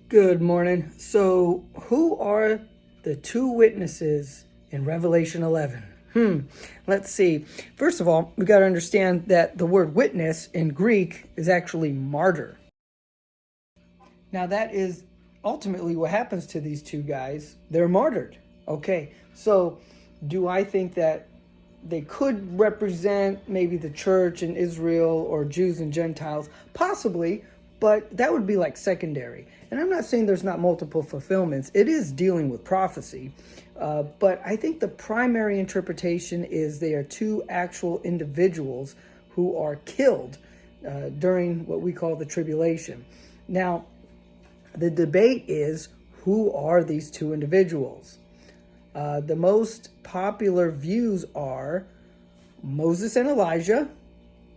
Good morning. So, who are the two witnesses in Revelation 11? Let's see. First of all, we got to understand that the word witness in Greek is actually martyr. Now, that is ultimately what happens to these two guys. They're martyred. Okay, so do I think that they could represent maybe the church in Israel or Jews and Gentiles? Possibly, but that would be like secondary. And I'm not saying there's not multiple fulfillments. It is dealing with prophecy. But I think the primary interpretation is they are two actual individuals who are killed during what we call the tribulation. Now, the debate is, who are these two individuals? The most popular views are Moses and Elijah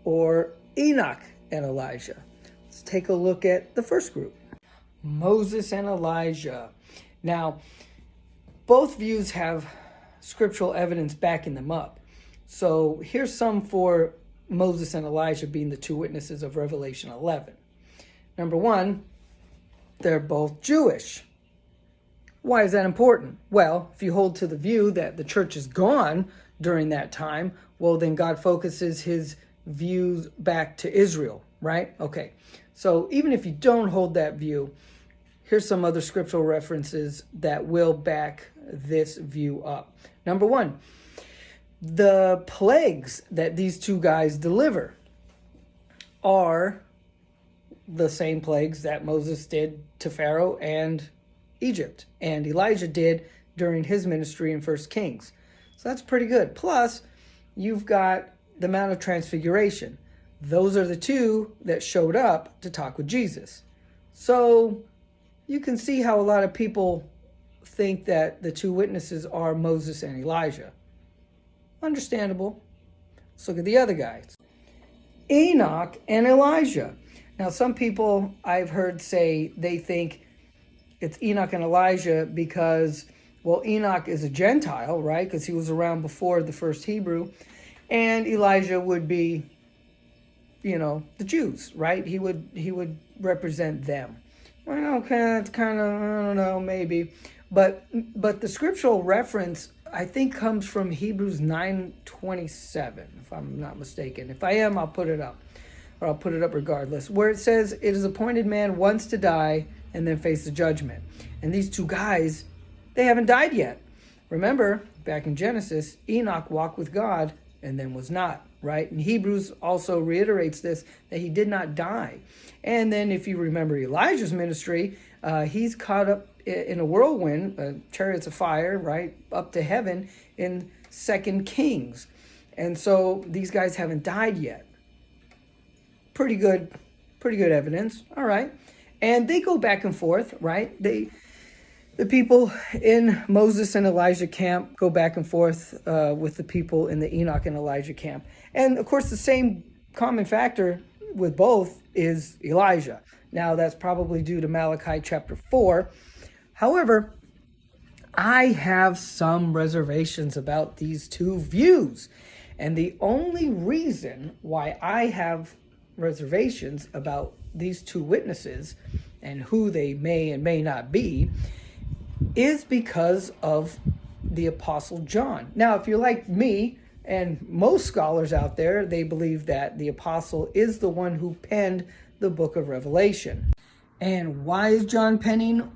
or Enoch and Elijah. Let's take a look at the first group. Moses and Elijah. Now, both views have scriptural evidence backing them up. So here's some for Moses and Elijah being the two witnesses of Revelation 11. Number one, they're both Jewish. Why is that important? Well, if you hold to the view that the church is gone during that time, well, then God focuses his views back to Israel, right? Okay, so even if you don't hold that view, here's some other scriptural references that will back this view up. Number one, the plagues that these two guys deliver are the same plagues that Moses did to Pharaoh and Egypt, and Elijah did during his ministry in 1 Kings. So that's pretty good. Plus, you've got the Mount of Transfiguration. Those are the two that showed up to talk with Jesus. So you can see how a lot of people think that the two witnesses are Moses and Elijah. Understandable. Let's look at the other guys. Enoch and Elijah. Now, some people I've heard say they think it's Enoch and Elijah because, well, Enoch is a Gentile, right? Because he was around before the first Hebrew. And Elijah would be, the Jews, right? He would represent them. Well, okay, that's kind of, I don't know, maybe. But the scriptural reference, I think, comes from Hebrews 9:27, if I'm not mistaken. If I am, I'll put it up. Or I'll put it up regardless. Where it says, it is appointed man once to die and then face the judgment. And these two guys, they haven't died yet. Remember, back in Genesis, Enoch walked with God and then was not, right? And Hebrews also reiterates this, that he did not die. And then if you remember Elijah's ministry, he's caught up in a whirlwind, chariots of fire, right, up to heaven in 2 Kings. And so these guys haven't died yet. Pretty good evidence. All right. And they go back and forth, right? The people in Moses and Elijah camp go back and forth with the people in the Enoch and Elijah camp. And of course, the same common factor with both is Elijah. Now, that's probably due to Malachi chapter 4. However, I have some reservations about these two views. And the only reason why I have reservations about these two witnesses and who they may and may not be is because of the Apostle John. Now, if you're like me and most scholars out there, they believe that the apostle is the one who penned the book of Revelation. And why is John penning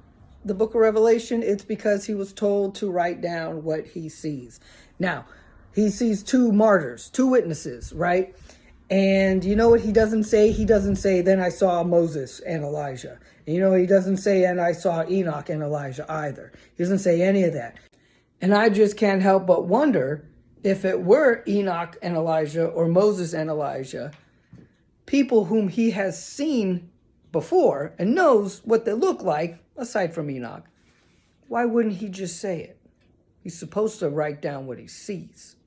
the book of Revelation? It's because he was told to write down what he sees. Now, he sees two martyrs, two witnesses, right? And you know what he doesn't say? He doesn't say, then I saw Moses and Elijah. And you know, he doesn't say, and I saw Enoch and Elijah either. He doesn't say any of that. And I just can't help but wonder if it were Enoch and Elijah or Moses and Elijah, people whom he has seen before and knows what they look like, aside from Enoch, why wouldn't he just say it? He's supposed to write down what he sees.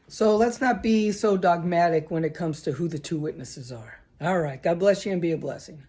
So let's not be so dogmatic when it comes to who the two witnesses are. All right. God bless you and be a blessing.